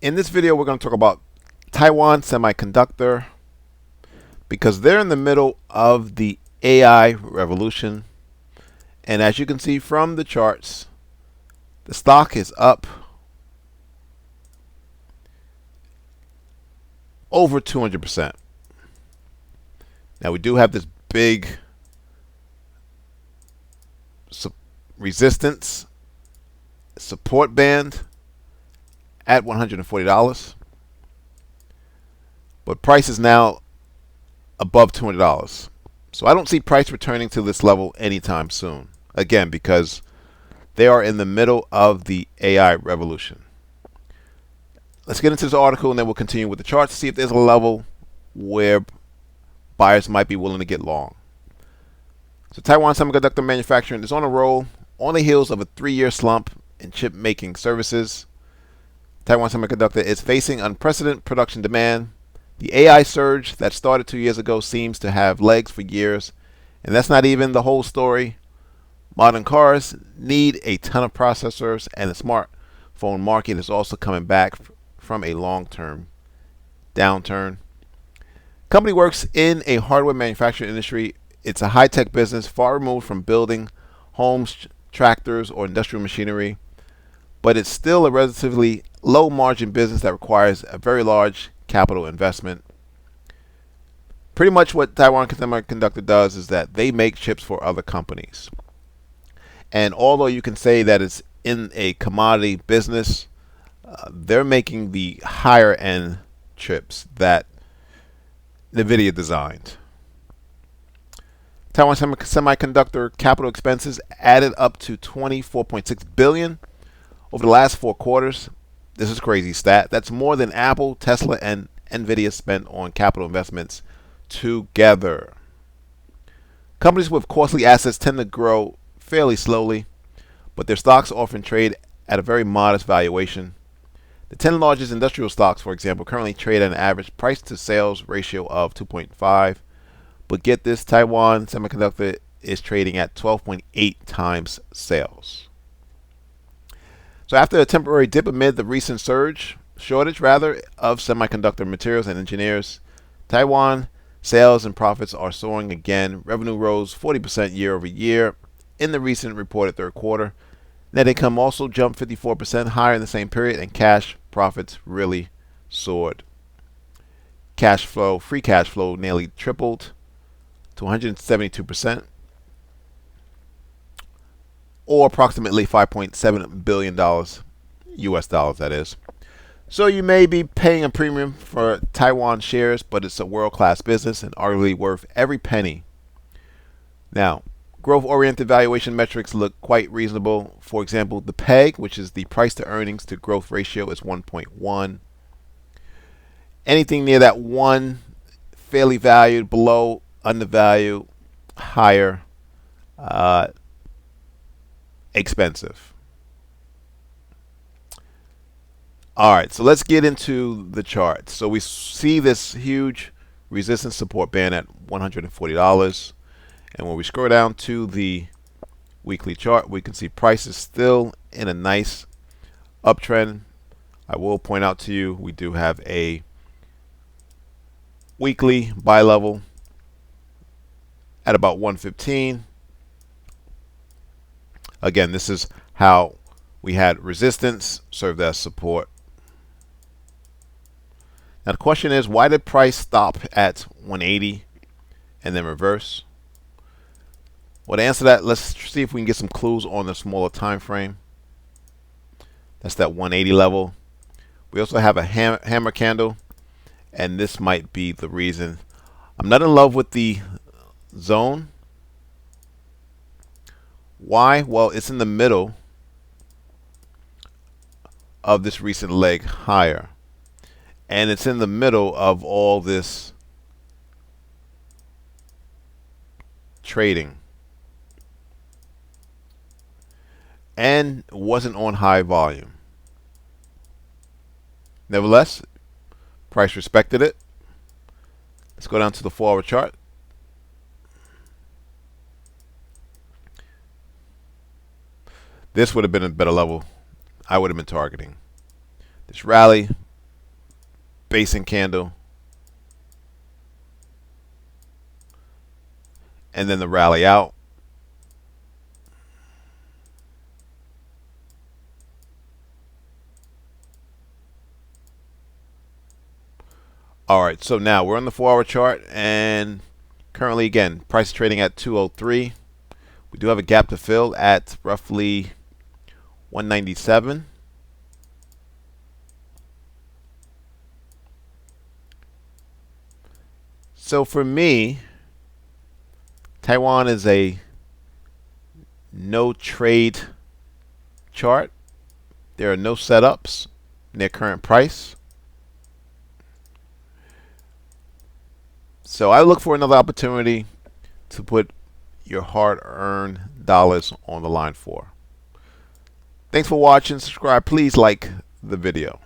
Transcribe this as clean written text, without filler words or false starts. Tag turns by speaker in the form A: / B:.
A: In this video, we're going to talk about Taiwan Semiconductor because they're in the middle of the AI revolution. And as you can see from the charts, the stock is up over 200%. Now we do have this big resistance support band at $140, but price is now above $200. So I don't see price returning to this level anytime soon. Again, because they are in the middle of the AI revolution. Let's get into this article and then we'll continue with the charts to see if there's a level where buyers might be willing to get long. So Taiwan Semiconductor Manufacturing is on a roll on the heels of a 3-year slump in chip making services. Taiwan Semiconductor is facing unprecedented production demand. The AI surge that started 2 years ago seems to have legs for years, and that's not even the whole story. Modern cars need a ton of processors, and the smartphone market is also coming back from a long-term downturn. Company works in a hardware manufacturing industry. It's a high-tech business far removed from building homes, tractors, or industrial machinery, but it's still a relatively low-margin business that requires a very large capital investment. Pretty much what Taiwan Semiconductor does is that they make chips for other companies. And although you can say that it's in a commodity business, they're making the higher end chips that NVIDIA designed. Taiwan Semiconductor capital expenses added up to $24.6 billion over the last 4 quarters. This is a crazy stat. That's more than Apple, Tesla, and NVIDIA spent on capital investments together. Companies with costly assets tend to grow fairly slowly, but their stocks often trade at a very modest valuation. The 10 largest industrial stocks, for example, currently trade at an average price to sales ratio of 2.5. But get this, Taiwan Semiconductor is trading at 12.8 times sales. So after a temporary dip amid the recent shortage of semiconductor materials and engineers, Taiwan sales and profits are soaring again. Revenue rose 40% year over year in the recent reported third quarter. Net income also jumped 54% higher in the same period, and cash profits really soared. Free cash flow nearly tripled to 172%, or approximately $5.7 billion US dollars, that is. So you may be paying a premium for Taiwan shares, but it's a world-class business and arguably worth every penny. Now, growth-oriented valuation metrics look quite reasonable. For example, the PEG, which is the price to earnings to growth ratio, is 1.1. Anything near that 1, fairly valued. Below, undervalued. Higher, expensive. All right, so let's get into the chart. So we see this huge resistance support band at $140. And when we scroll down to the weekly chart, we can see price is still in a nice uptrend. I will point out to you, we do have a weekly buy level at about 115. Again, this is how we had resistance served as support. Now the question is, why did price stop at 180 and then reverse? Well, to answer that, let's see if we can get some clues on the smaller time frame. That's that 180 level. We also have a hammer candle, and this might be the reason. I'm not in love with the zone. Why? Well, it's in the middle of this recent leg higher, and it's in the middle of all this trading, and wasn't on high volume. Nevertheless, price respected it. Let's go down to the 4-hour chart. This would have been a better level I would have been targeting. This rally basing candle, and then the rally out. All right, so now we're on the 4-hour chart, and currently, again, price trading at 203. We do have a gap to fill at roughly 197. So for me, Taiwan is a no trade chart. There are no setups in their current price. So I look for another opportunity to put your hard-earned dollars on the line for. Thanks for watching. Subscribe. Please like the video.